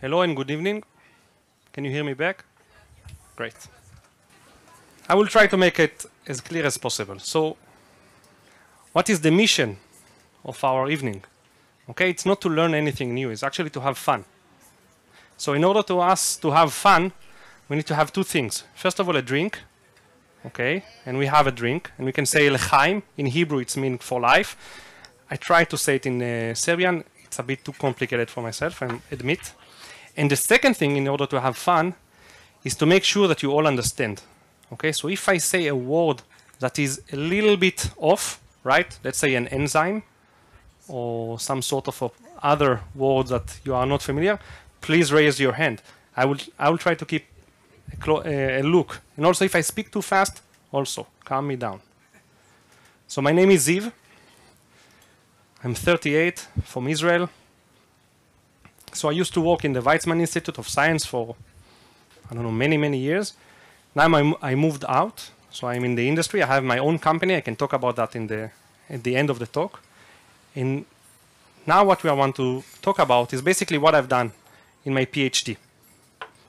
Hello and good evening. Can you hear me back? Great. I will try to make it as clear as possible. So, what is the mission of our evening? Okay, it's not to learn anything new, it's actually to have fun. So in order to us to have fun, we need to have two things. First of all, a drink. Okay, and we have a drink, and we can say l'chaim. In Hebrew, it's meaning for life. I try to say it in Serbian. It's a bit too complicated for myself, I admit. And the second thing, in order to have fun, is to make sure that you all understand. Okay, so if I say a word that is a little bit off, right? Let's say an enzyme or some sort of other word that you are not familiar, please raise your hand. I will try to keep a look. And also, if I speak too fast, also calm me down. So my name is Ziv. I'm 38, from Israel. So I used to work in the Weizmann Institute of Science for, I don't know, many years. Now I moved out, so I'm in the industry. I have my own company. I can talk about that at the end of the talk. And now what we want to talk about is basically what I've done in my PhD.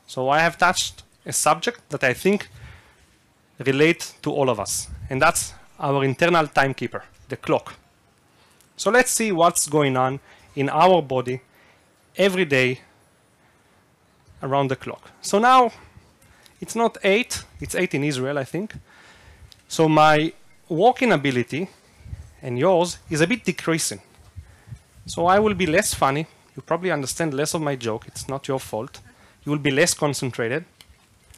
So I have touched a subject that I think relates to all of us, and that's our internal timekeeper, the clock. So let's see what's going on in our body every day around the clock. So now it's not 8, it's 8 in Israel, I think. So my walking ability and yours is a bit decreasing. So I will be less funny. You probably understand less of my joke. It's not your fault. You will be less concentrated.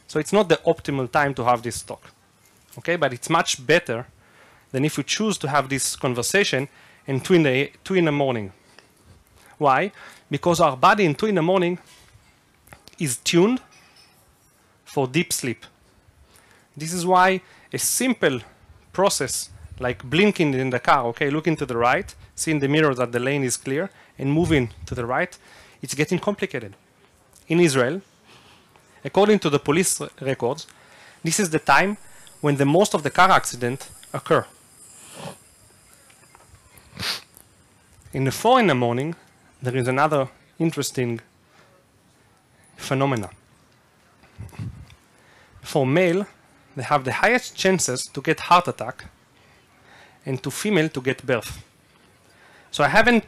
So it's not the optimal time to have this talk. Okay, but it's much better than if you choose to have this conversation in 2 in the morning. Why? Because our body in 2 in the morning is tuned for deep sleep. This is why a simple process like blinking in the car, okay, looking to the right, see in the mirror that the lane is clear, and moving to the right, it's getting complicated. In Israel, according to the police records, this is the time when the most of the car accidents occur. In the 4 in the morning, there is another interesting phenomena. For male, they have the highest chances to get heart attack, and to female to get birth. So I haven't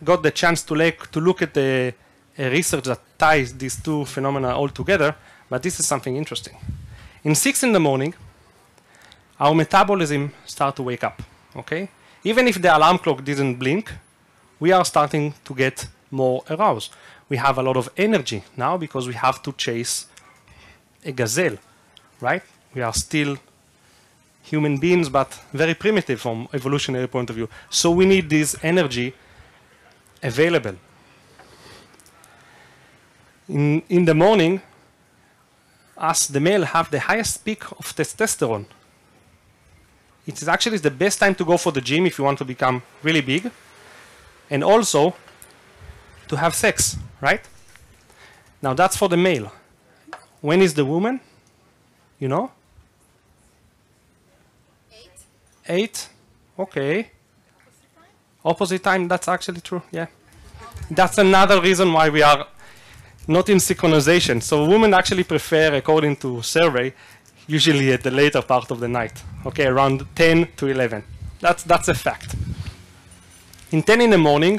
got the chance to look at the research that ties these two phenomena all together, but this is something interesting. In 6 in the morning, our metabolism starts to wake up. Okay, even if the alarm clock didn't blink, we are starting to get more aroused. We have a lot of energy now because we have to chase a gazelle, right? We are still human beings, but very primitive from evolutionary point of view. So we need this energy available. In the morning, us, the male, have the highest peak of testosterone. It is actually the best time to go for the gym if you want to become really big, and also to have sex, right? Now that's for the male. When is the woman? You know? 8? Okay. Opposite time, that's actually true, yeah. That's another reason why we are not in synchronization. So women actually prefer, according to survey, usually at the later part of the night. Okay, around 10 to 11. That's a fact. In 10 in the morning,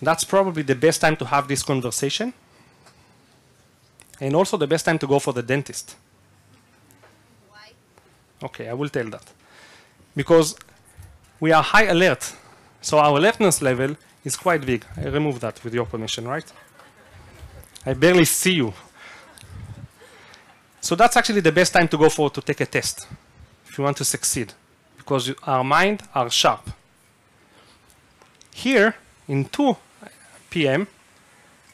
that's probably the best time to have this conversation. And also the best time to go for the dentist. Why? Okay, I will tell that. Because we are high alert. So our alertness level is quite big. I remove that with your permission, right? I barely see you. So that's actually the best time to go to take a test if you want to succeed, because our mind are sharp. Here, in 2 p.m.,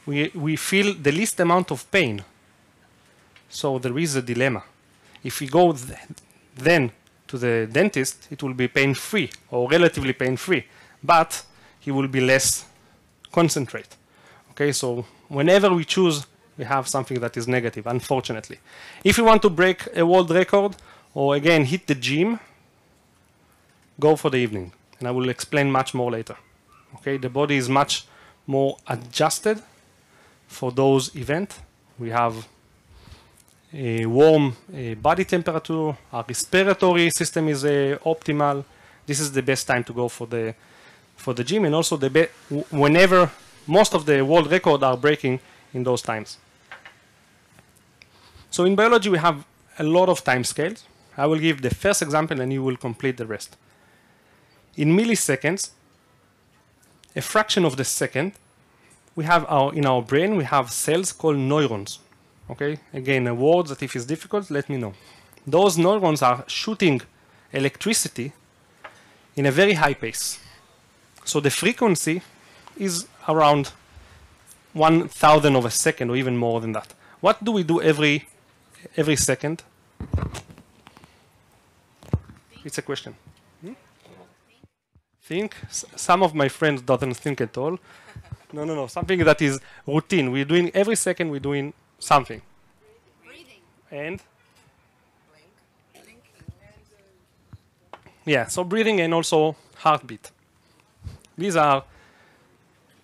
we feel the least amount of pain. So there is a dilemma. If we go then to the dentist, it will be pain-free or relatively pain-free, but he will be less concentrate. Okay, so whenever we choose, we have something that is negative, unfortunately. If you want to break a world record or again hit the gym, go for the evening, and I will explain much more later. Okay, the body is much more adjusted for those events. We have a warm body temperature, our respiratory system is optimal. This is the best time to go for the gym, and also whenever most of the world records are breaking in those times. So in biology, we have a lot of time scales. I will give the first example, and you will complete the rest. In milliseconds, a fraction of the second, we have in our brain, we have cells called neurons. Okay, again, a word that if it's difficult, let me know. Those neurons are shooting electricity in a very high pace. So the frequency is around 1,000 of a second, or even more than that. What do we do every second? It's a question. Think. Some of my friends don't think at all. No. Something that is routine. We're doing every second. We're doing something. Breathing. And? Yeah, so breathing and also heartbeat. These are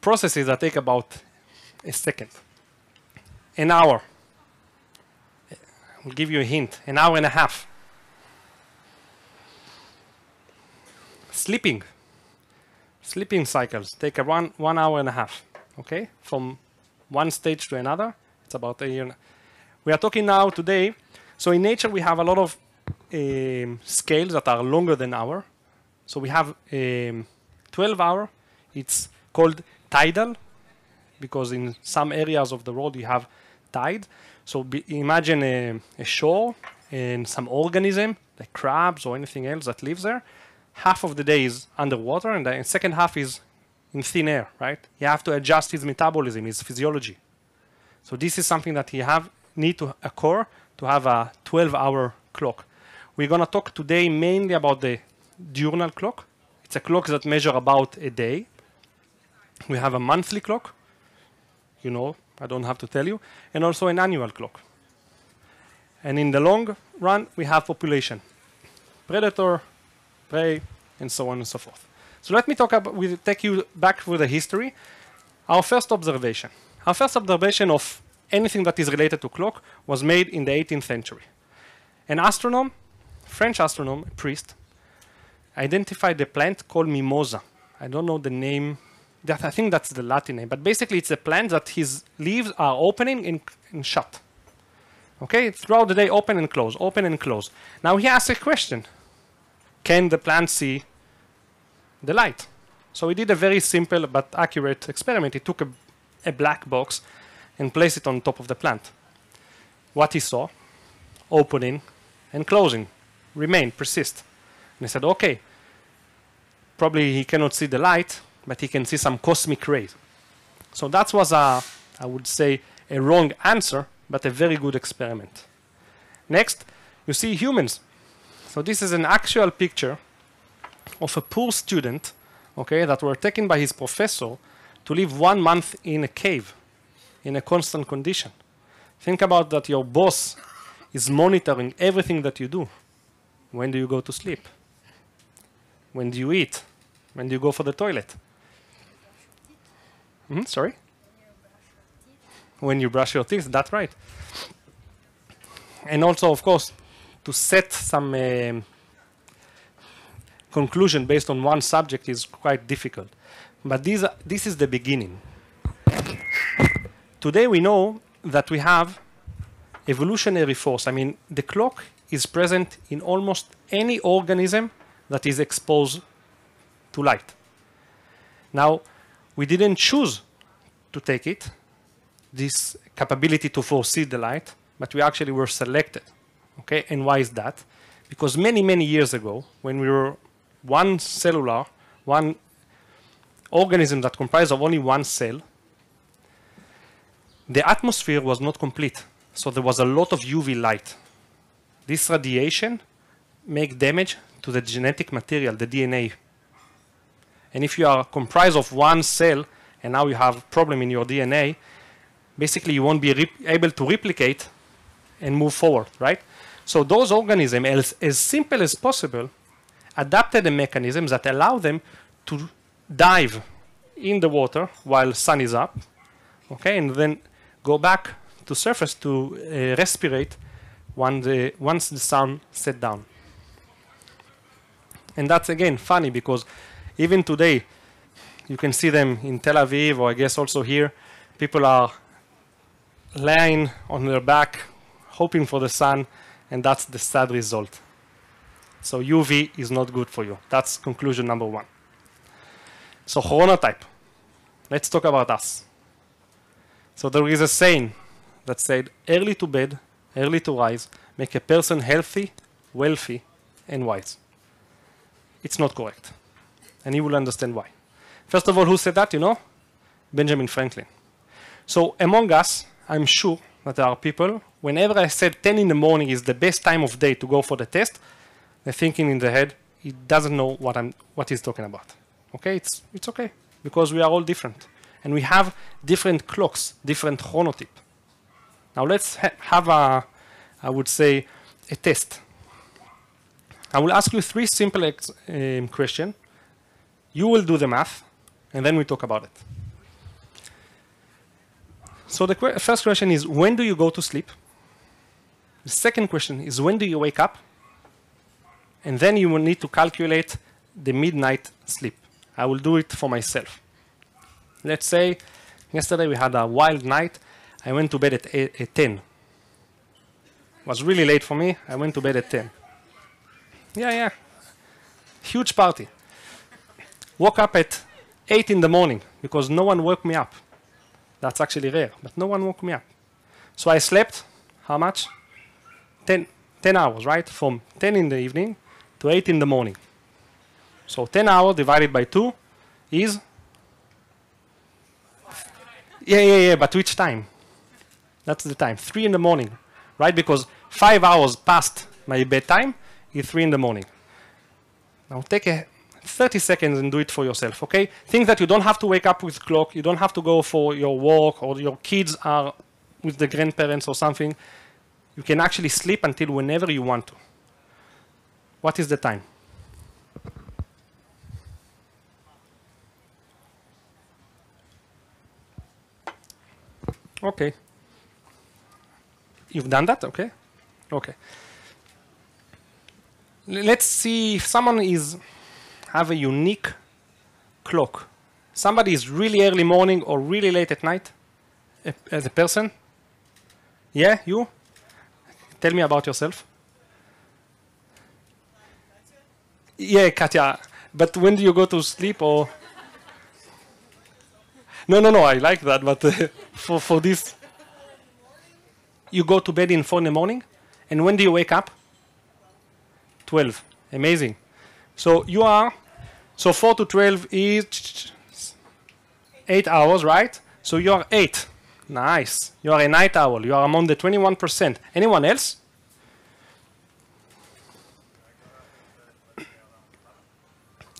processes that take about a second. An hour. I'll give you a hint. An hour and a half. Sleeping. Sleeping cycles take 1 hour and a half. Okay? From one stage to another, it's about a year. We are talking now today. So in nature, we have a lot of scales that are longer than hour. So we have 12 hour. It's called tidal, because in some areas of the world you have tide. So imagine a shore and some organism, like crabs or anything else that lives there. Half of the day is underwater, and the second half is in thin air, right? You have to adjust his metabolism, his physiology. So this is something that need to occur to have a 12-hour clock. We're going to talk today mainly about the diurnal clock. It's a clock that measures about a day. We have a monthly clock. You know, I don't have to tell you. And also an annual clock. And in the long run, we have population. Predator, prey, and so on and so forth. So let me take you back through the history. Our first observation. Our first observation of anything that is related to clock was made in the 18th century. An astronomer, French astronomer, a priest, identified a plant called mimosa. I don't know the name. I think that's the Latin name. But basically, it's a plant that his leaves are opening and shut. Okay? Throughout the day, open and close, open and close. Now he asks a question. Can the plant see the light? So he did a very simple but accurate experiment. He took a black box and placed it on top of the plant. What he saw, opening and closing, remain, persist. And he said, okay, probably he cannot see the light, but he can see some cosmic rays. So that was, I would say, a wrong answer, but a very good experiment. Next, you see humans. So this is an actual picture of a poor student, okay, that were taken by his professor to live 1 month in a cave, in a constant condition. Think about that your boss is monitoring everything that you do. When do you go to sleep? When do you eat? When do you go for the toilet? Sorry? When you brush your teeth, that's right. And also, of course, to set some conclusion based on one subject is quite difficult. But this is the beginning. Today we know that we have evolutionary force. I mean, the clock is present in almost any organism that is exposed to light. Now, we didn't choose to take it, this capability to foresee the light, but we actually were selected. Okay, and why is that? Because many, many years ago, when we were one organism that comprised of only one cell, the atmosphere was not complete. So there was a lot of UV light. This radiation makes damage to the genetic material, the DNA. And if you are comprised of one cell, and now you have a problem in your DNA, basically you won't be able to replicate and move forward, right? So those organisms, as simple as possible, adapted a mechanism that allow them to dive in the water while sun is up, okay, and then go back to surface to respirate once the sun set down. And that's again funny because even today you can see them in Tel Aviv, or I guess also here, people are lying on their back hoping for the sun, and that's the sad result. So UV is not good for you. That's conclusion number one. So chronotype. Let's talk about us. So there is a saying that said, early to bed, early to rise, make a person healthy, wealthy, and wise. It's not correct. And you will understand why. First of all, who said that, you know? Benjamin Franklin. So among us, I'm sure that there are people, whenever I said 10 in the morning is the best time of day to go for the test, they're thinking in their head, he doesn't know what he's talking about. Okay, it's okay, because we are all different. And we have different clocks, different chronotype. Now let's have I would say, a test. I will ask you 3 simple questions. You will do the math, and then we talk about it. So the first question is, when do you go to sleep? The second question is, when do you wake up? And then you will need to calculate the midnight sleep. I will do it for myself. Let's say yesterday we had a wild night. I went to bed at 10. It was really late for me. I went to bed at 10. Yeah. Huge party. Woke up at 8 in the morning because no one woke me up. That's actually rare, but no one woke me up. So I slept, how much? 10 hours, right? From 10 in the evening to 8 in the morning. So 10 hours divided by 2 is? Yeah, but which time? That's the time, 3 in the morning, right? Because 5 hours past my bedtime is 3 in the morning. Now take 30 seconds and do it for yourself, okay? Think that you don't have to wake up with clock, you don't have to go for your walk, or your kids are with the grandparents or something. You can actually sleep until whenever you want to. What is the time? Okay. You've done that? Okay. Okay. Let's see if someone have a unique clock. Somebody is really early morning or really late at night as a person. Yeah, you? Tell me about yourself. Yeah, Katya. But when do you go to sleep or? No, I like that, but for this, you go to bed in 4 in the morning, and when do you wake up? 12. Amazing. So you are, so 4 to 12 is 8 hours, right? So you are 8. Nice. You are a night owl. You are among the 21%. Anyone else?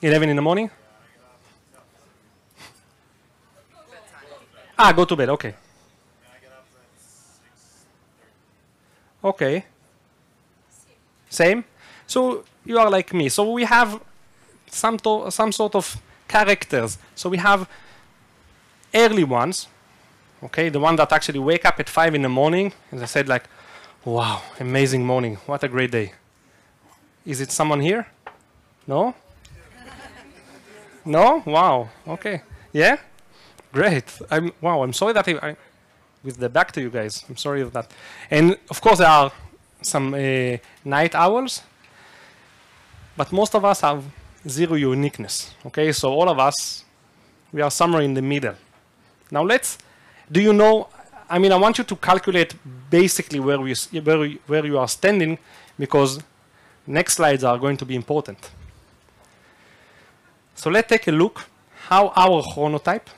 $11 in the morning? Go to bed, okay. Okay. Same? So you are like me. So we have some sort of characters. So we have early ones, okay, the one that actually wake up at 5 in the morning, and I said like, wow, amazing morning, what a great day. Is it someone here? No? No? Wow, okay. Yeah? Great. I'm sorry that I with the back to you guys. I'm sorry of that. And of course there are some night owls, but most of us have zero uniqueness. Okay, so all of us, we are somewhere in the middle. Now do you know, I want you to calculate basically where you are standing, because next slides are going to be important. So let's take a look how our chronotype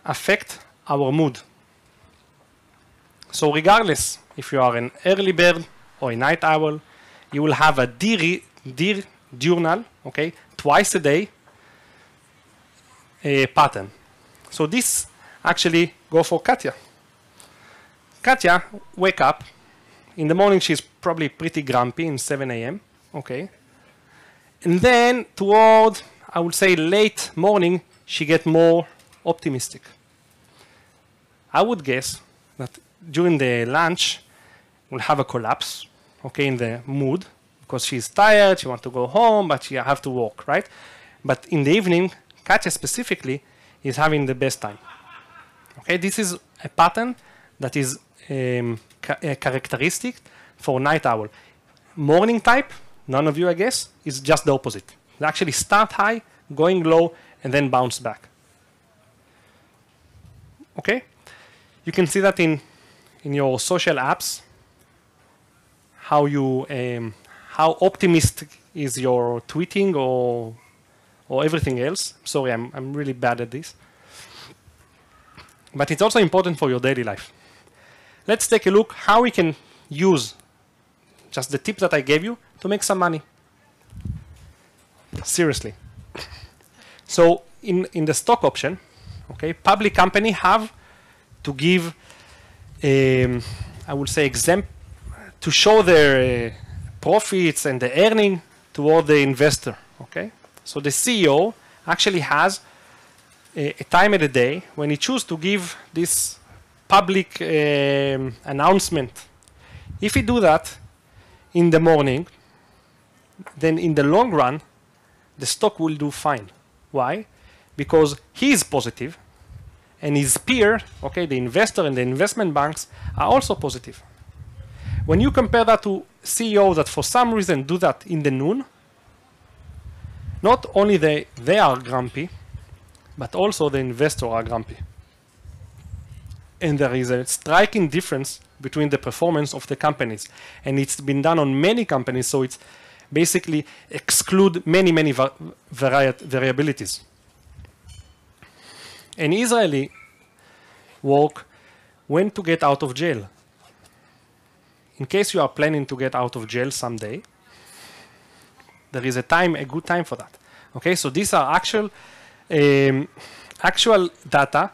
affect our mood. So regardless if you are an early bird or a night owl, you will have a diurnal, okay, twice a day pattern. So this actually go for Katya. Katya wake up. In the morning she's probably pretty grumpy in 7 a.m. Okay. And then toward, I would say, late morning, she get more optimistic. I would guess that during the lunch will have a collapse, okay, in the mood, because she's tired, she wants to go home, but she have to work, right? But in the evening, Katya specifically is having the best time. Okay, this is a pattern that is characteristic for night owl. Morning type, none of you, I guess, is just the opposite. They actually start high, going low, and then bounce back. Okay, you can see that in your social apps, how you how optimistic is your tweeting or everything else. Sorry, I'm really bad at this. But it's also important for your daily life. Let's take a look how we can use just the tip that I gave you to make some money. Seriously. So in the stock option, okay, public company have to give, I would say, to show their profits and the earning toward the investor. Okay, so the CEO actually has a time of the day when he chooses to give this public announcement. If he do that in the morning, then in the long run, the stock will do fine. Why? Because he is positive, and his peer, okay, the investor and the investment banks are also positive. When you compare that to CEOs that for some reason do that in the noon, not only they are grumpy, but also the investors are grumpy. And there is a striking difference between the performance of the companies. And it's been done on many companies, so it's basically exclude many variabilities. An Israeli work when to get out of jail. In case you are planning to get out of jail someday, there is a good time for that. Okay, so these are actual data.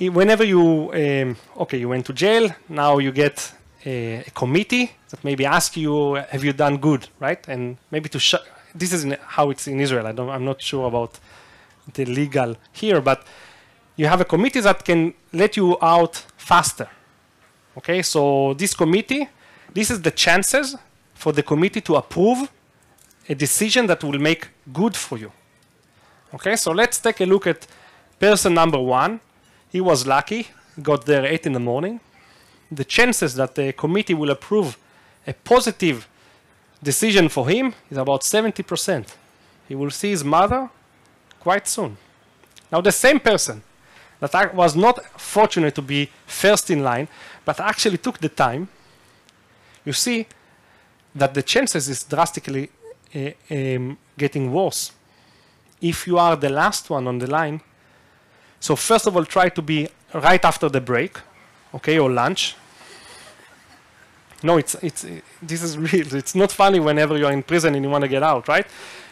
Whenever you you went to jail, now you get a committee that maybe ask you, have you done good, right? And maybe this is how it's in Israel. I'm not sure about the legal here, but you have a committee that can let you out faster. Okay, so this committee, this is the chances for the committee to approve a decision that will make good for you. Okay, so let's take a look at person number 1. He was lucky, got there 8 in the morning. The chances that the committee will approve a positive decision for him is about 70%. He will see his mother quite soon. Now the same person that was not fortunate to be first in line, but actually took the time, you see that the chances is drastically getting worse. If you are the last one on the line, so first of all, try to be right after the break, okay, or lunch. No, this is real. It's not funny whenever you're in prison and you want to get out, right?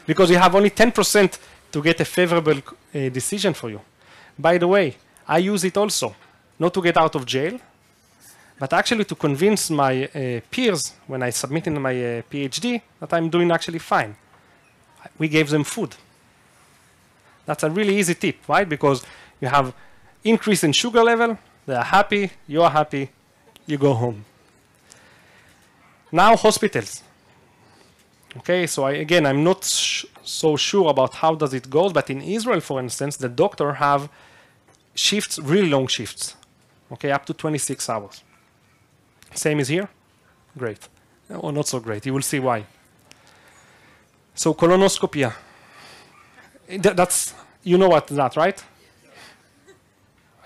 Because you have only 10% to get a favorable decision for you. By the way, I use it also, not to get out of jail, but actually to convince my peers when I submit in my PhD that I'm doing actually fine. We gave them food. That's a really easy tip, right? Because you have increase in sugar level, they are happy, you are happy, you go home. Now hospitals. Okay, so I'm not so sure about how does it go, but in Israel, for instance, the doctor have shifts, really long shifts, okay, up to 26 hours. Same is here? Great. Or not so great, you will see why. So colonoscopy. That's, you know what that, right?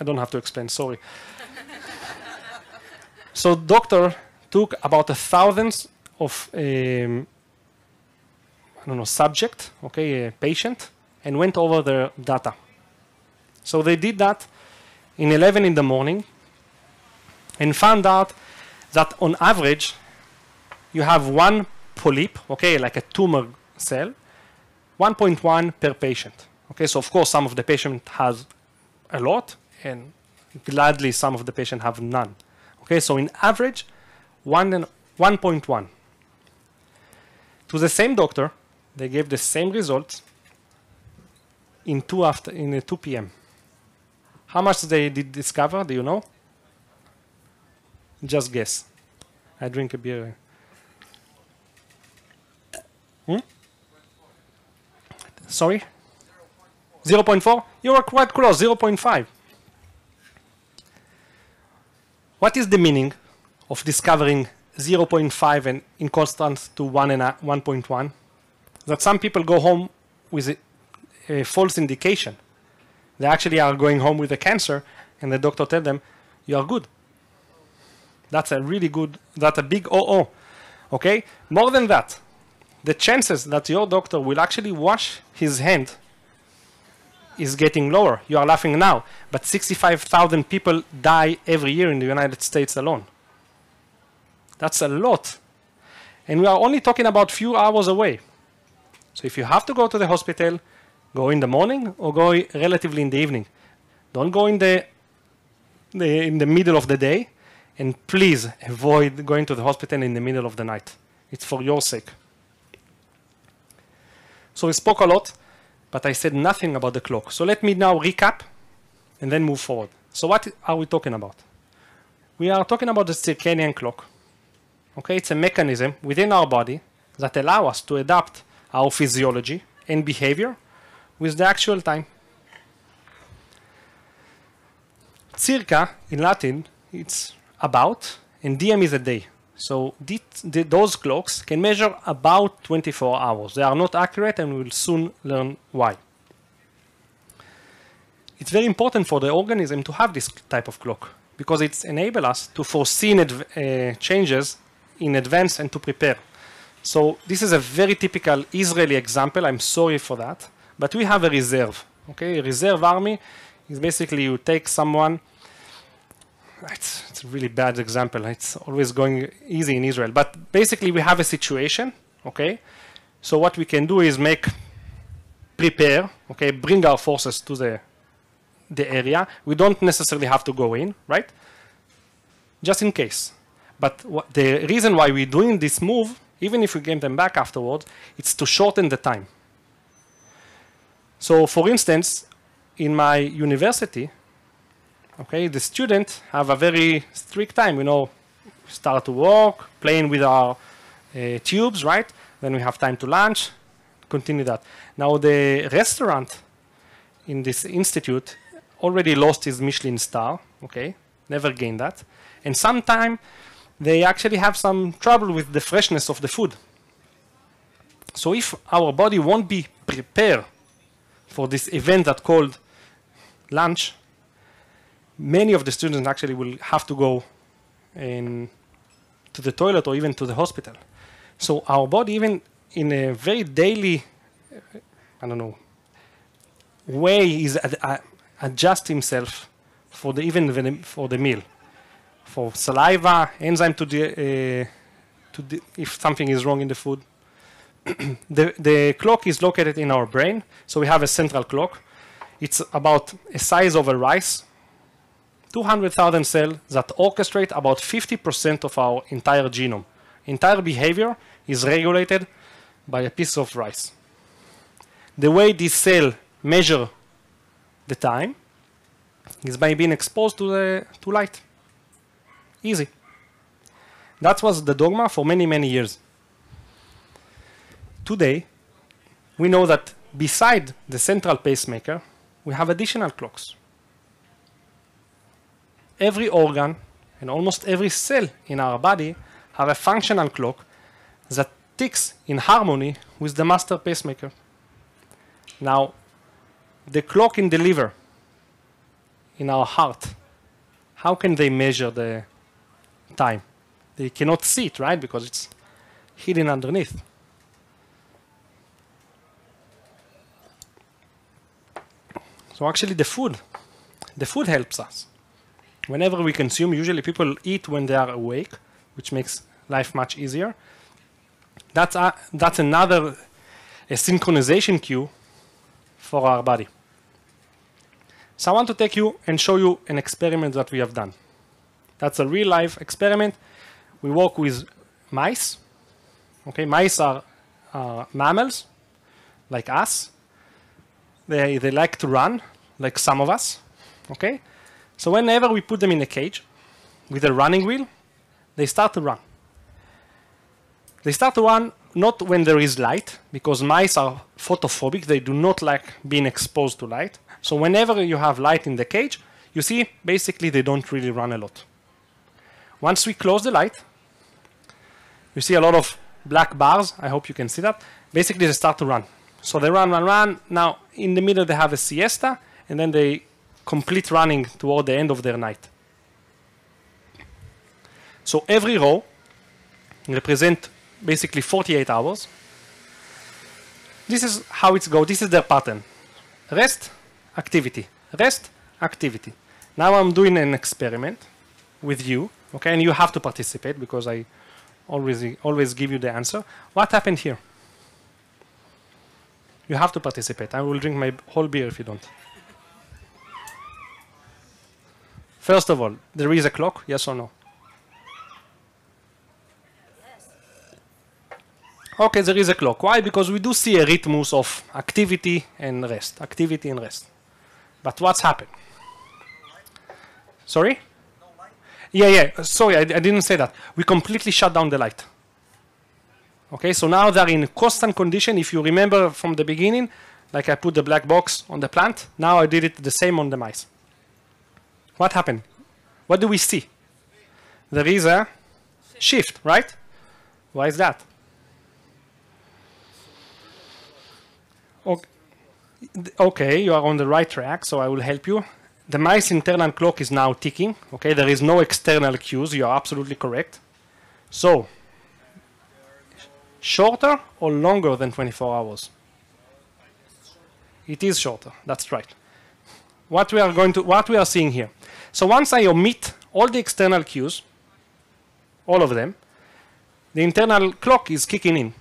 I don't have to explain, sorry. So doctor took about 1,000 of subject, okay, a patient, and went over their data. So they did that in 11 in the morning and found out that on average you have one polyp, okay, like a tumor cell, 1.1 per patient. Okay, so of course some of the patient has a lot, and gladly some of the patient have none. Okay, so in average 1.1. To the same doctor, they gave the same results in 2 p.m. How much they did discover? Do you know? Just guess. I drink a beer. Sorry? 0.4? You are quite close, 0.5. What is the meaning of discovering 0.5 and in constant to 1 and 1.1? That some people go home with a false indication. They actually are going home with a cancer, and the doctor tells them, you are good. That's a really good, that's a big oh. Okay? More than that, the chances that your doctor will actually wash his hand is getting lower. You are laughing now, but 65,000 people die every year in the United States alone. That's a lot. And we are only talking about few hours away. So if you have to go to the hospital, go in the morning or go relatively in the evening. Don't go in the middle of the day, and please avoid going to the hospital in the middle of the night. It's for your sake. So we spoke a lot, but I said nothing about the clock. So let me now recap and then move forward. So what are we talking about? We are talking about the circadian clock. Okay, it's a mechanism within our body that allows us to adapt our physiology and behavior with the actual time. Circa, in Latin, it's about, and diem is a day. So those clocks can measure about 24 hours. They are not accurate, and we will soon learn why. It's very important for the organism to have this type of clock because it enables us to foresee changes in advance and to prepare. So this is a very typical Israeli example. I'm sorry for that, but we have a reserve. Okay, a reserve army is basically you take someone. It's a really bad example. It's always going easy in Israel. But basically, we have a situation, okay? So what we can do is prepare, okay, bring our forces to the area. We don't necessarily have to go in, right? Just in case. But the reason why we're doing this move, even if we get them back afterwards, it's to shorten the time. So for instance, in my university, okay, the students have a very strict time. Start to walk, playing with our tubes, right? Then we have time to lunch, continue that. Now the restaurant in this institute already lost his Michelin star, okay? Never gained that. And sometimes they actually have some trouble with the freshness of the food. So if our body won't be prepared for this event that's called lunch, many of the students actually will have to go to the toilet or even to the hospital. So our body, even in a very daily, way, is adjust himself for the meal, for saliva, enzyme if something is wrong in the food. The clock is located in our brain, so we have a central clock. It's about a size of a rice. 200,000 cells that orchestrate about 50% of our entire genome. Entire behavior is regulated by a piece of rice. The way this cell measure the time is by being exposed to light. Easy. That was the dogma for many, many years. Today, we know that beside the central pacemaker, we have additional clocks. Every organ and almost every cell in our body have a functional clock that ticks in harmony with the master pacemaker. Now, the clock in the liver, in our heart, how can they measure the time? They cannot see it, right? Because it's hidden underneath. So actually the food helps us. Whenever we consume, usually people eat when they are awake, which makes life much easier. That's another synchronization cue for our body. So I want to take you and show you an experiment that we have done. That's a real life experiment. We work with mice. Okay, mice are mammals, like us. They like to run, like some of us. Okay, so whenever we put them in a cage with a running wheel, they start to run. They start to run not when there is light, because mice are photophobic. They do not like being exposed to light. So whenever you have light in the cage, you see, basically, they don't really run a lot. Once we close the light, you see a lot of black bars. I hope you can see that. Basically, they start to run. So they run, run, run. Now, in the middle, they have a siesta, and then they complete running toward the end of their night. So every row represents basically 48 hours. This is how it's go. This is their pattern. Rest, activity. Rest, activity. Now I'm doing an experiment with you, okay? And you have to participate because I always give you the answer. What happened here? You have to participate. I will drink my whole beer if you don't. First of all, there is a clock, yes or no? Yes. Okay, there is a clock. Why? Because we do see a rhythmus of activity and rest. Activity and rest. But what's happened? Sorry? No light? Yeah. Sorry, I didn't say that. We completely shut down the light. Okay, so now they're in constant condition. If you remember from the beginning, like I put the black box on the plant, now I did it the same on the mice. What happened? What do we see? There is a shift, right? Why is that? Okay, you are on the right track, so I will help you. The mice internal clock is now ticking. Okay, there is no external cues. You are absolutely correct. So, shorter or longer than 24 hours? It is shorter. That's right. What we are seeing here. So once I omit all the external cues, all of them, the internal clock is kicking in.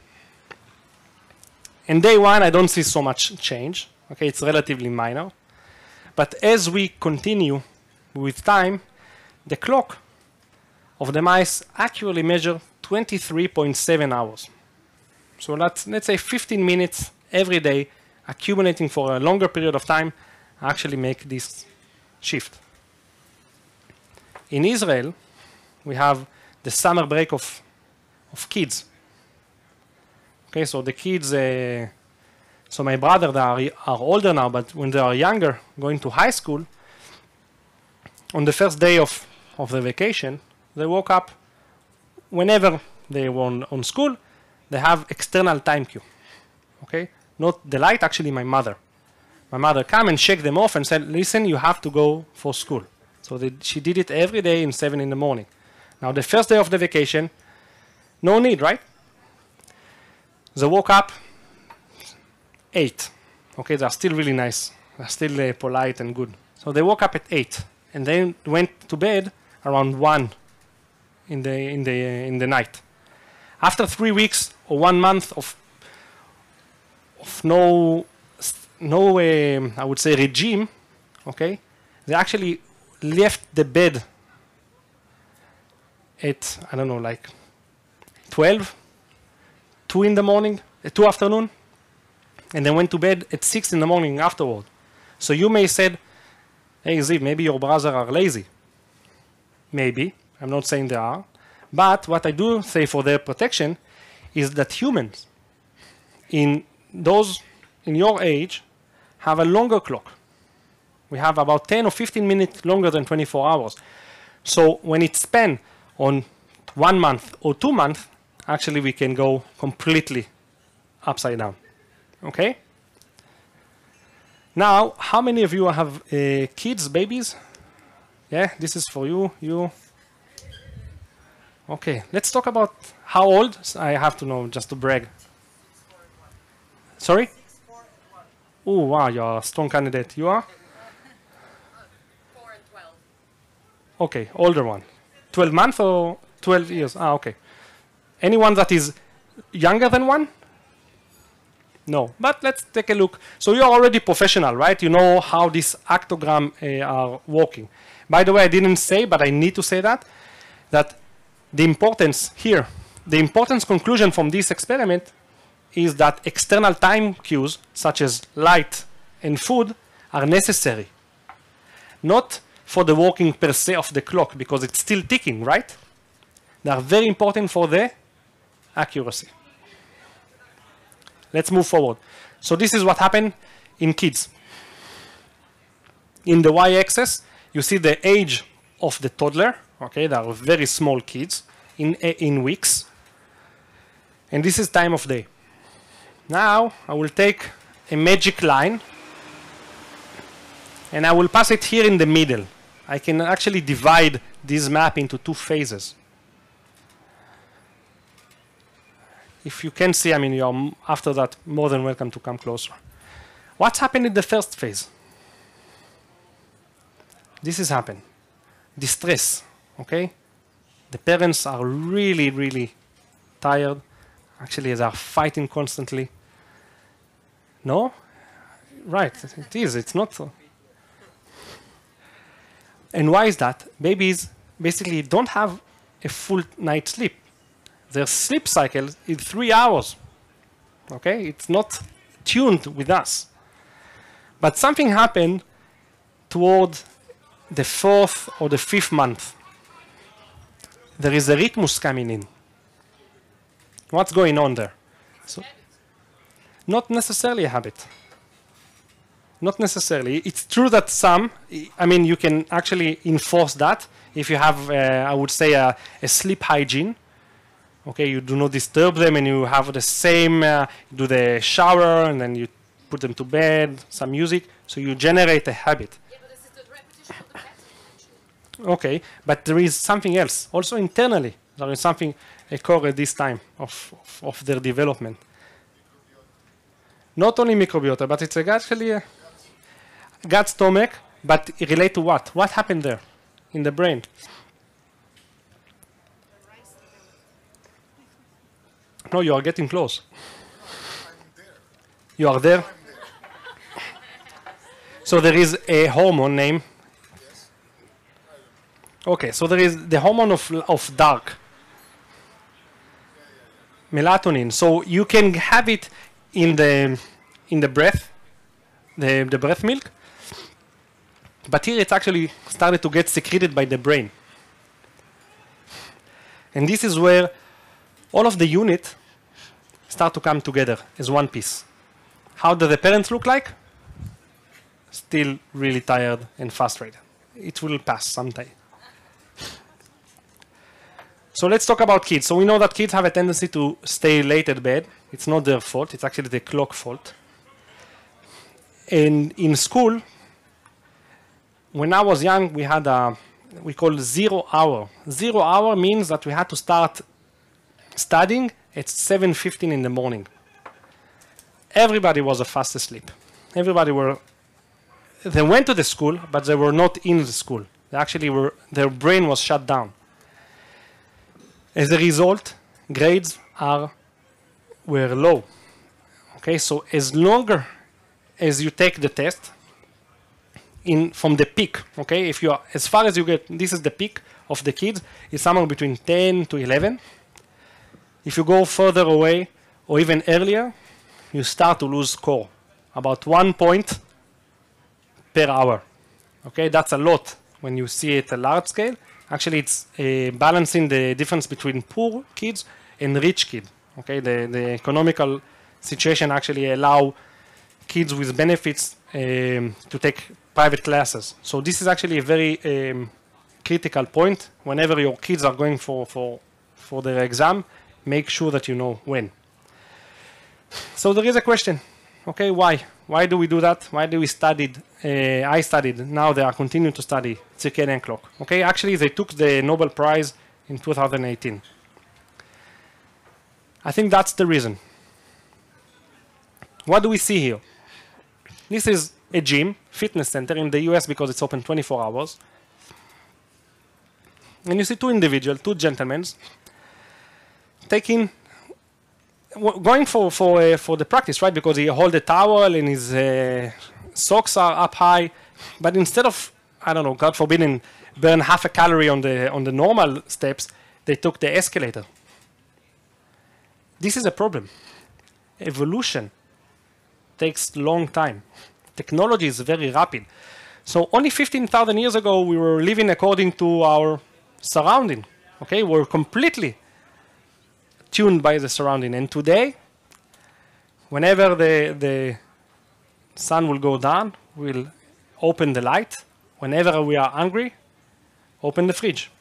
In day one, I don't see so much change. Okay, it's relatively minor. But as we continue with time, the clock of the mice accurately measures 23.7 hours. So let's say 15 minutes every day, accumulating for a longer period of time, actually make this shift. In Israel, we have the summer break of kids. Okay, so the kids, so my brother, they are older now, but when they are younger, going to high school, on the first day of the vacation, they woke up whenever they were on school, they have external time cue. Okay, not the light, actually my mother. My mother came and shake them off and said, listen, you have to go for school. So she did it every day in 7 in the morning. Now the first day of the vacation, no need, right? They woke up 8. Okay, they're still really nice. They're still polite and good. So they woke up at 8 and then went to bed around 1 in the night. After 3 weeks or 1 month of no I would say regime, okay, they actually left the bed at, I don't know, like 12, 2 in the morning, 2 afternoon, and then went to bed at 6 in the morning afterward. So you may say, hey Ziv, maybe your brothers are lazy. Maybe, I'm not saying they are. But what I do say for their protection is that humans in your age have a longer clock. We have about 10 or 15 minutes longer than 24 hours. So when it's spent on 1 month or 2 months, actually we can go completely upside down. Okay? Now, how many of you have kids, babies? Yeah, this is for you. You. Okay, let's talk about how old. I have to know just to brag. 6, 4, and 1. Sorry? 6, 4, and 1. Oh, wow, you're a strong candidate. You are? 4 and 12. Okay, older one. 12 months or 12 years? Ah, okay. Anyone that is younger than 1? No, but let's take a look. So you're already professional, right? You know how this actogram are working. By the way, I didn't say, but I need to say that the importance here, the importance conclusion from this experiment is that external time cues, such as light and food, are necessary. Not for the working per se of the clock, because it's still ticking, right? They are very important for the accuracy. Let's move forward. So this is what happened in kids. In the y-axis, you see the age of the toddler. Okay, they are very small kids in weeks. And this is time of day. Now, I will take a magic line and I will pass it here in the middle. I can actually divide this map into two phases. If you can see, I mean, you are after that more than welcome to come closer. What's happened in the first phase? This has happened. Distress, okay? The parents are really, really tired. Actually, they are fighting constantly. No? Right, it is. It's not so. And why is that? Babies basically don't have a full night's sleep. Their sleep cycle is 3 hours. Okay? It's not tuned with us. But something happened toward the 4th or the 5th month. There is a rhythmus coming in. What's going on there? So, not necessarily a habit. Not necessarily. It's true that some, I mean, you can actually enforce that if you have, I would say, a sleep hygiene. Okay, you do not disturb them and you have the same, do the shower and then you put them to bed, some music, so you generate a habit. Yeah, but this is the repetition of the pattern. Okay, but there is something else. Also internally, there is something occur at this time of their development. Not only microbiota, but it's actually a gut stomach, but it relate to what? What happened there in the brain? No, you are getting close. You are there? So there is a hormone name. Okay, so there is the hormone of dark. Melatonin. So you can have it in the breath, the breath milk. But here it's actually started to get secreted by the brain. And this is where all of the unit start to come together as one piece. How do the parents look like? Still really tired and frustrated. It will pass someday. So let's talk about kids. So we know that kids have a tendency to stay late at bed. It's not their fault. It's actually the clock fault. And in school, when I was young, we had we call 0 hour. 0 hour means that we had to start studying at 7:15 in the morning. Everybody was fast asleep. Everybody they went to the school, but they were not in the school. They actually their brain was shut down. As a result, grades were low. Okay, so as longer as you take the test, from the peak, okay, if you are, as far as you get, this is the peak of the kids, is somewhere between 10 to 11. If you go further away or even earlier, you start to lose score, about 1 point per hour. Okay, that's a lot when you see it at a large scale. Actually, it's balancing the difference between poor kids and rich kids. Okay, the economical situation actually allow kids with benefits to take private classes. So this is actually a very critical point. Whenever your kids are going for their exam, make sure that you know when. So there is a question. Okay, why? Why do we do that? Why do we study? I studied. Now they are continuing to study circadian clock. Okay, actually they took the Nobel Prize in 2018. I think that's the reason. What do we see here? This is a gym, fitness center in the US because it's open 24 hours. And you see two individuals, two gentlemen, going for the practice, right? Because he hold a towel and his socks are up high. But instead of, I don't know, God forbid, burn half a calorie on the normal steps, they took the escalator. This is a problem. Evolution takes a long time. Technology is very rapid. So only 15,000 years ago, we were living according to our surrounding. Okay, we're completely tuned by the surrounding. And today, whenever the sun will go down, we'll open the light. Whenever we are hungry, open the fridge.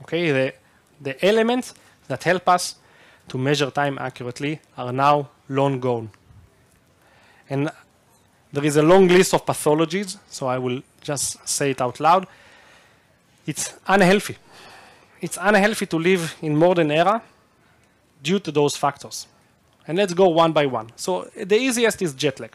Okay, the elements that help us to measure time accurately are now long gone. And there is a long list of pathologies, so I will just say it out loud. It's unhealthy. It's unhealthy to live in modern era due to those factors. And let's go one by one. So the easiest is jet lag.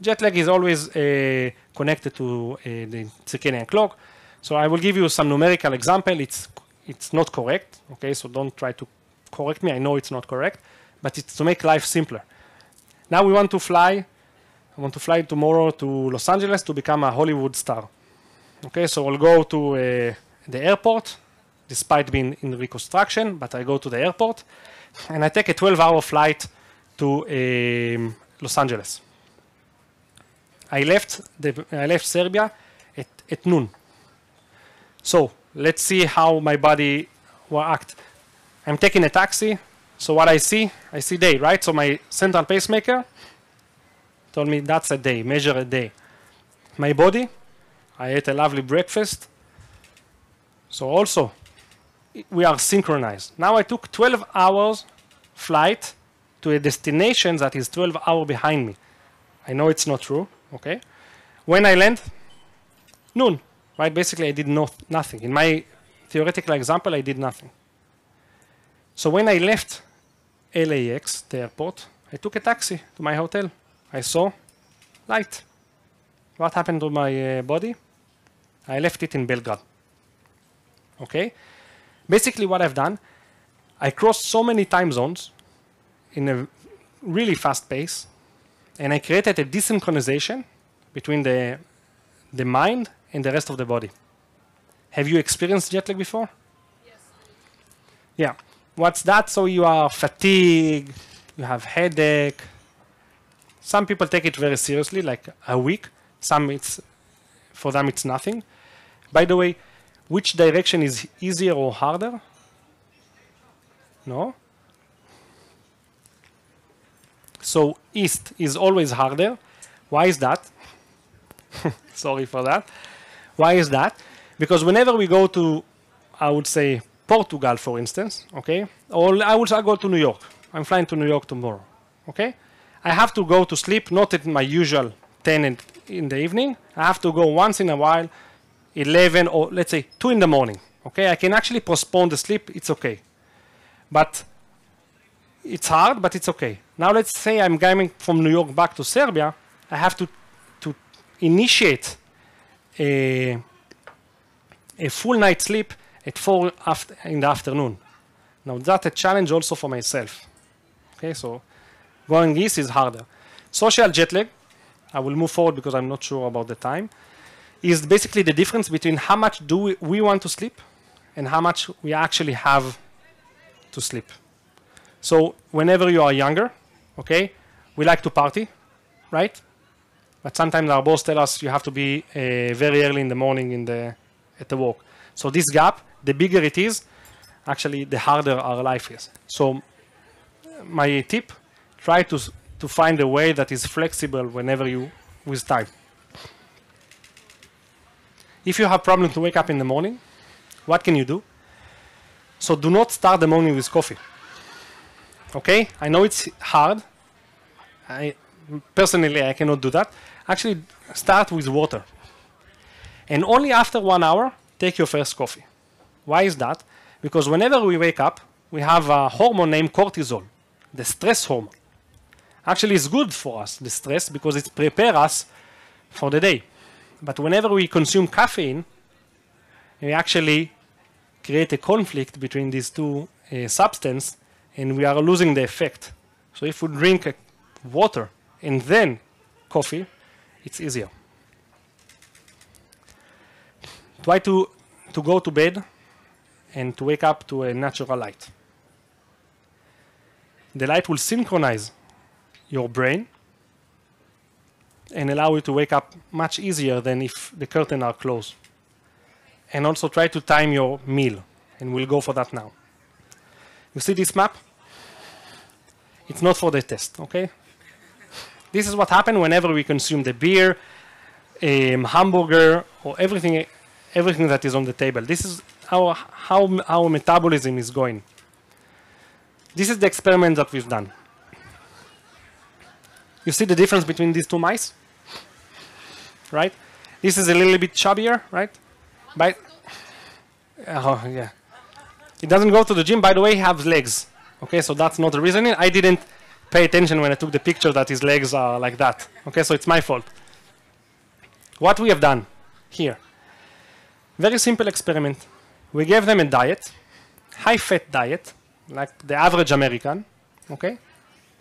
Jet lag is always connected to the circadian clock. So I will give you some numerical example. It's not correct, okay? So don't try to correct me. I know it's not correct, but it's to make life simpler. Now we want to fly. I want to fly tomorrow to Los Angeles to become a Hollywood star. Okay, so I'll go to the airport, despite being in reconstruction, but I go to the airport, and I take a 12-hour flight to Los Angeles. I left Serbia at noon. So let's see how my body will act. I'm taking a taxi. So what I see day, right? So my central pacemaker told me that's a day, measure a day. My body, I ate a lovely breakfast. So also, we are synchronized. Now I took 12 hours flight to a destination that is 12 hours behind me. I know it's not true, okay? When I land, noon, right? Basically, I did nothing. In my theoretical example, I did nothing. So when I left LAX, the airport, I took a taxi to my hotel. I saw light. What happened to my body? I left it in Belgrade. Okay? Basically what I've done, I crossed so many time zones in a really fast pace, and I created a desynchronization between the mind and the rest of the body. Have you experienced jet lag before? Yes. Yeah. What's that? So you are fatigued, you have headache. Some people take it very seriously, like a week. For them it's nothing. By the way, which direction is easier or harder? No? So east is always harder. Why is that? Sorry for that. Why is that? Because whenever we go to, I would say, Portugal, for instance, okay? Or I will go to New York. I'm flying to New York tomorrow, okay? I have to go to sleep, not at my usual 10 in the evening. I have to go once in a while, 11 or let's say 2 in the morning, okay? I can actually postpone the sleep, it's okay. But it's hard, but it's okay. Now let's say I'm going from New York back to Serbia. I have to initiate a full night sleep at 4 in the afternoon. Now that's a challenge also for myself. Okay, so going east is harder. Social jet lag, I will move forward because I'm not sure about the time, is basically the difference between how much do we want to sleep and how much we actually have to sleep. So whenever you are younger, okay, we like to party, right? But sometimes our boss tell us you have to be very early in the morning at the work. So this gap, the bigger it is, actually the harder our life is. So my tip, try to find a way that is flexible whenever you with time. If you have problem to wake up in the morning, what can you do? So do not start the morning with coffee. Okay, I know it's hard. Personally, I cannot do that. Actually, start with water. And only after 1 hour, take your first coffee. Why is that? Because whenever we wake up, we have a hormone named cortisol, the stress hormone. Actually, it's good for us, the stress, because it prepares us for the day. But whenever we consume caffeine, we actually create a conflict between these two substances, and we are losing the effect. So if we drink water and then coffee, it's easier. Try to go to bed and to wake up to a natural light. The light will synchronize your brain and allow you to wake up much easier than if the curtains are closed. And also try to time your meal. and we'll go for that now. You see this map? It's not for the test, okay? This is what happened whenever we consume the beer, hamburger, or everything that is on the table. This is how our metabolism is going. This is the experiment that we've done. You see the difference between these two mice? Right? This is a little bit chubbier, right? Oh, yeah. It doesn't go to the gym. By the way, he has legs. Okay, so that's not the reason. I didn't pay attention when I took the picture that his legs are like that. Okay, so it's my fault. What we have done here, very simple experiment. We gave them a diet, high-fat diet, like the average American, okay,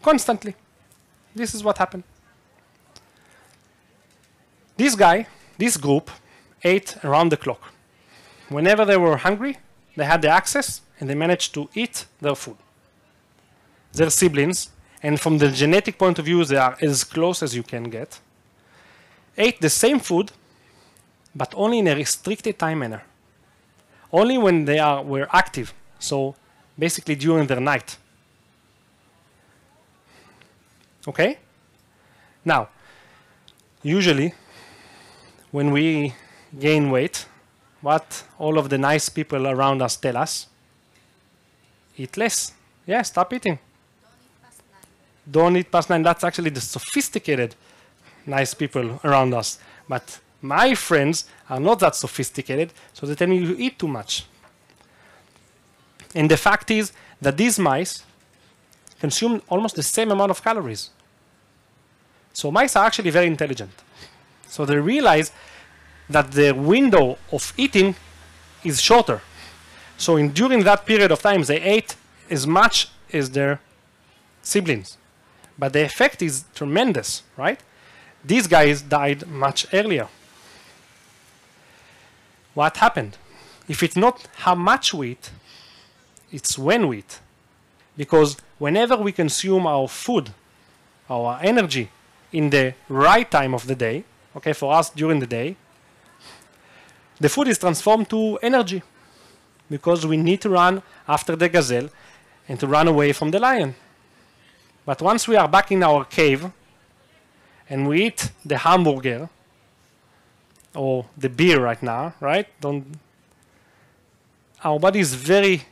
constantly. This is what happened. This guy, this group, ate around the clock. Whenever they were hungry, they had the access, and they managed to eat their food. Their siblings, and from the genetic point of view, they are as close as you can get, ate the same food, but only in a restricted time manner. Only when they were active, so basically during their night. Okay? Now, usually, when we gain weight, what all of the nice people around us tell us? Eat less. Yeah, stop eating. Don't eat past 9. That's actually the sophisticated nice people around us. But my friends are not that sophisticated, so they tell me you eat too much. And the fact is that these mice consume almost the same amount of calories. So mice are actually very intelligent. So they realize that the window of eating is shorter. So during that period of time, they ate as much as their siblings. But the effect is tremendous, right? These guys died much earlier. What happened? If it's not how much we eat, it's when we eat. Because whenever we consume our food, our energy, in the right time of the day, okay, for us during the day, the food is transformed to energy. Because we need to run after the gazelle and to run away from the lion. But once we are back in our cave and we eat the hamburger or the beer right now, right? Our body is very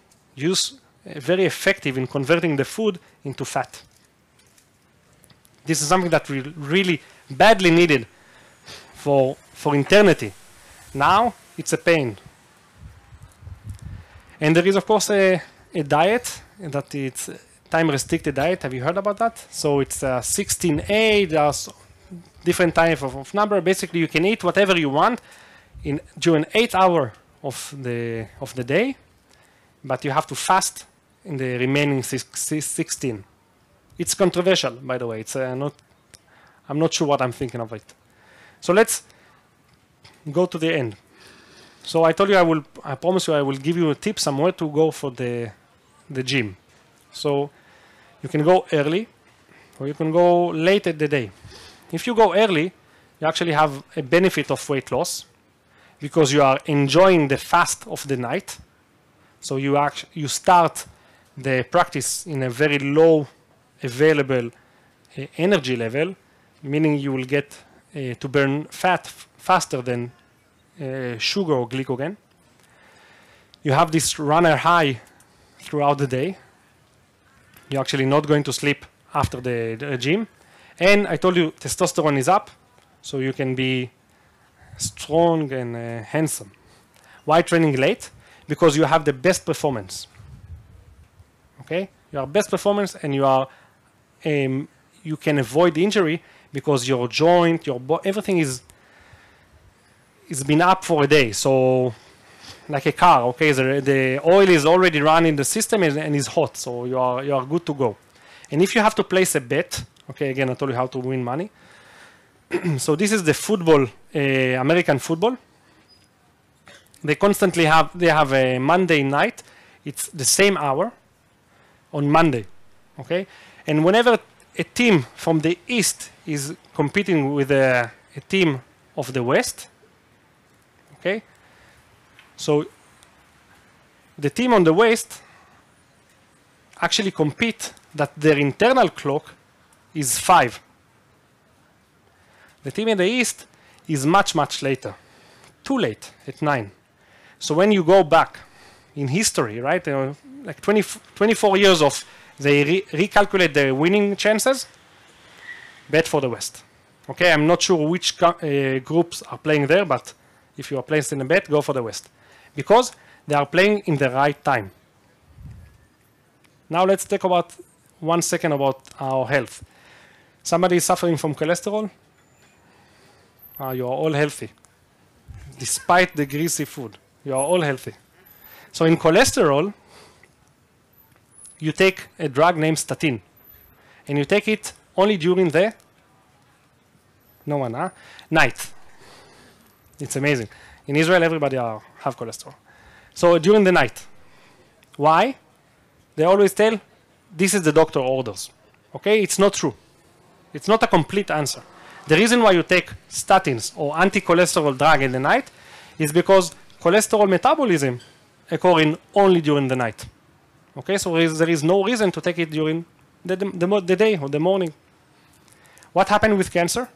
effective in converting the food into fat. This is something that we really badly needed for eternity. Now it's a pain. And there is, of course, a diet that it's time-restricted diet. Have you heard about that? So it's 16A. There's different types of number. Basically, you can eat whatever you want during 8 hours of the day, but you have to fast in the remaining 16. It's controversial, by the way. It's I'm not sure what I'm thinking of it. So let's go to the end. So I told you I promise you I will give you a tip somewhere to go for the gym. So you can go early or you can go late at the day. If you go early, you actually have a benefit of weight loss because you are enjoying the fast of the night. So you start the practice in a very low available energy level, meaning you will get to burn fat faster than sugar or glycogen. You have this runner high throughout the day. You're actually not going to sleep after the gym. And I told you testosterone is up, so you can be strong and handsome. Why training late? Because you have the best performance. Okay? You have best performance and you can avoid injury because your joint, everything is been up for a day. So like a car, okay, the oil is already running in the system and is hot, so you are good to go. And if you have to place a bet, okay, again I told you how to win money. So this is the football, American football. They constantly have a Monday night. It's the same hour on Monday, okay. And whenever a team from the East is competing with a team of the West, okay, so the team on the west actually compete that their internal clock is 5. The team in the east is much, much later. Too late, at 9. So when you go back in history, right, like 24 years of they recalculate their winning chances, bet for the West. Okay, I'm not sure which groups are playing there, but if you are placed in a bet, go for the West. Because they are playing in the right time. Now let's talk about 1 second about our health. Somebody is suffering from cholesterol? You are all healthy. Despite the greasy food, you are all healthy. So in cholesterol, you take a drug named statin. And you take it only during the night. It's amazing. In Israel, everybody have cholesterol. So during the night. Why? They always tell, this is the doctor orders. Okay, it's not true. It's not a complete answer. The reason why you take statins or anti-cholesterol drug in the night is because cholesterol metabolism occurs only during the night. Okay, so there is no reason to take it during the day or the morning. What happened with cancer?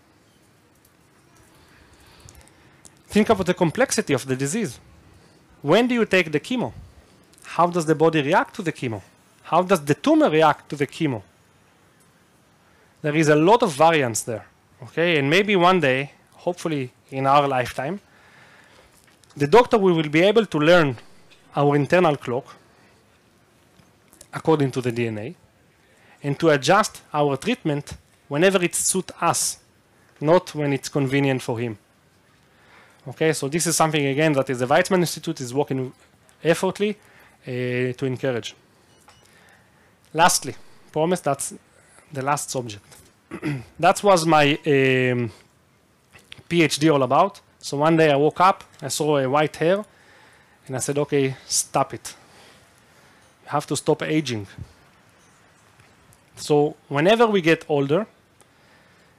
Think about the complexity of the disease. When do you take the chemo? How does the body react to the chemo? How does the tumor react to the chemo? There is a lot of variance there. Okay, and maybe one day, hopefully in our lifetime, the doctor will be able to learn our internal clock according to the DNA and to adjust our treatment whenever it suits us, not when it's convenient for him. Okay, so this is something again that the Weizmann Institute is working effortlessly to encourage. Lastly, promise that's the last subject. That was my PhD all about. So one day I woke up, I saw a white hair, and I said, okay, stop it. You have to stop aging. So whenever we get older,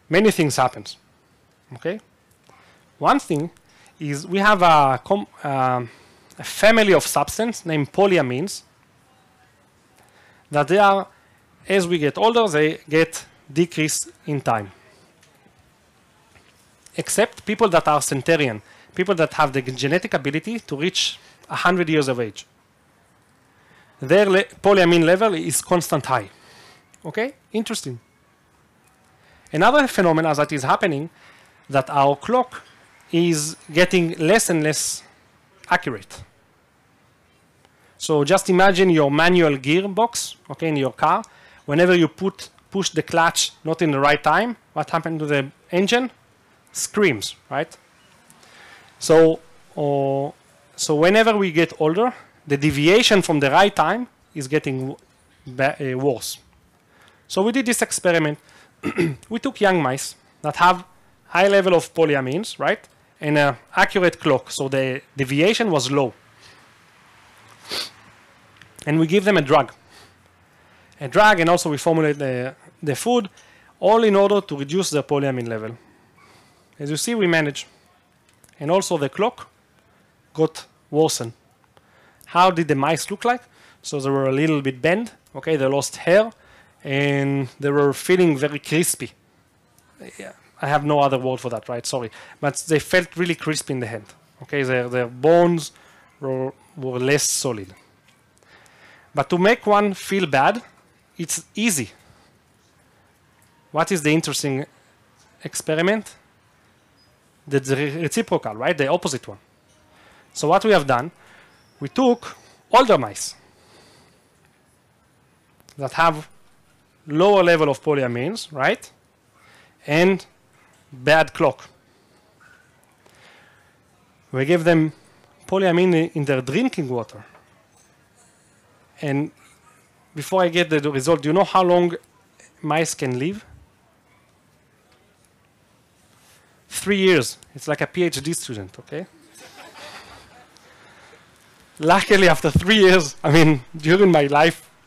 many things happen. Okay? One thing is we have a family of substances named polyamines that they are, as we get older, they get decrease in time. Except people that are centenarian, people that have the genetic ability to reach 100 years of age. Their polyamine level is constant high. Okay, interesting. Another phenomenon that is happening, that our clock is getting less and less accurate. So just imagine your manual gearbox, okay, in your car. Whenever you push the clutch not in the right time, what happened to the engine? Screams, right? So whenever we get older, the deviation from the right time is getting worse. So we did this experiment. We took young mice that have high level of polyamines, right? And an accurate clock, so the deviation was low. And we give them a drug. And also we formulate the food, all in order to reduce the polyamine level. As you see, we manage. And also the clock got worsened. How did the mice look like? So they were a little bit bent, okay, they lost hair, and they were feeling very crispy. Yeah, I have no other word for that, right? Sorry. But they felt really crispy in the head. Okay, their bones were less solid. But to make one feel bad, it's easy. What is the interesting experiment? The reciprocal, right? The opposite one. So what we have done, we took older mice that have lower level of polyamines, right? And bad clock. We gave them polyamine in their drinking water. And before I get the result, do you know how long mice can live? 3 years. It's like a PhD student, okay? Luckily, after 3 years, I mean, during my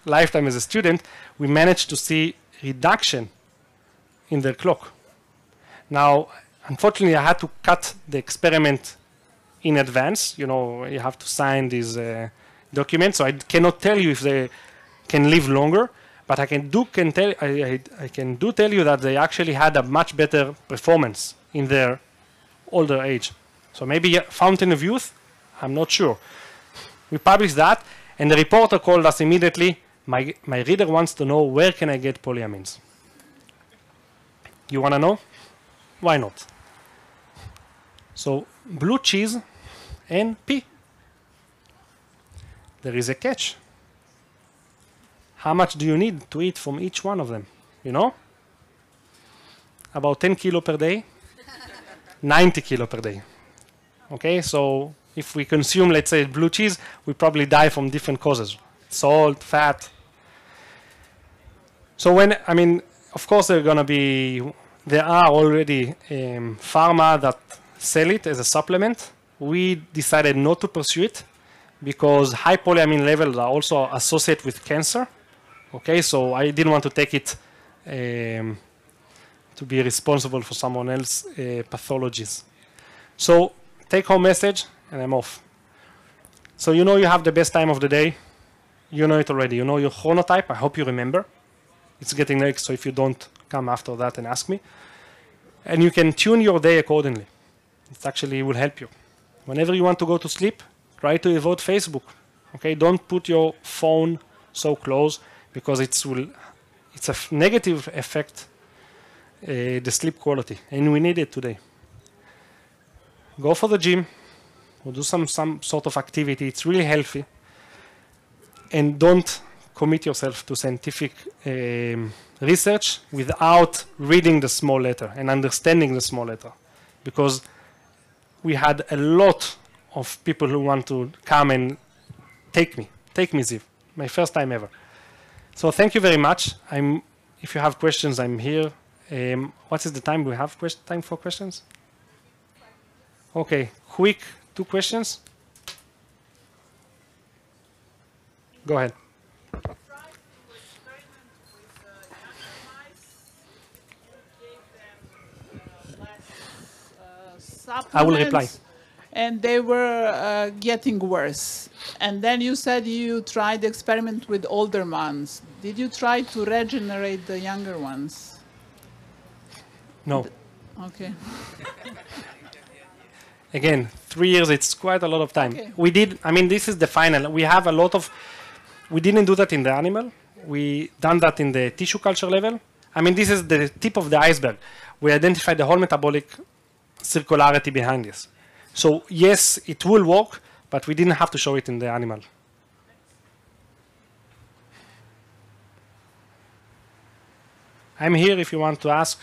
lifetime as a student, we managed to see reduction in their clock. Now, unfortunately, I had to cut the experiment in advance. You know, you have to sign these document, so I cannot tell you if they can live longer, but I can tell you that they actually had a much better performance in their older age. So maybe Fountain of Youth, I'm not sure. We published that, and the reporter called us immediately. My reader wants to know, where can I get polyamines? You want to know? Why not? So blue cheese and pea. There is a catch. How much do you need to eat from each one of them? You know? About 10 kilo per day, 90 kilo per day. Okay, so if we consume, let's say, blue cheese, we probably die from different causes. Salt, fat. So of course there are already pharma that sell it as a supplement. We decided not to pursue it because high polyamine levels are also associated with cancer. Okay, so I didn't want to take it to be responsible for someone else's pathologies. So take home message, and I'm off. So you know you have the best time of the day. You know it already. You know your chronotype. I hope you remember. It's getting late, so if you don't, come after that and ask me. And you can tune your day accordingly. It actually will help you. Whenever you want to go to sleep, try to avoid Facebook. Okay, don't put your phone so close because it's a negative effect the sleep quality, and we need it today. Go for the gym or do some sort of activity. It's really healthy, and don't commit yourself to scientific research without reading the small letter and understanding the small letter, because we had a lot of people who want to come and take me, Ziv, my first time ever. So thank you very much. If you have questions, I'm here. What is the time? We have time for questions? Okay, quick 2 questions. Go ahead. I will reply. And they were getting worse. And then you said you tried the experiment with older ones. Did you try to regenerate the younger ones? No. Okay. Again, 3 years, it's quite a lot of time. Okay. We did, this is the final. We have a lot of, we didn't do that in the animal. We done that in the tissue culture level. This is the tip of the iceberg. We identified the whole metabolic circularity behind this. So yes, it will work, but we didn't have to show it in the animal. I'm here if you want to ask.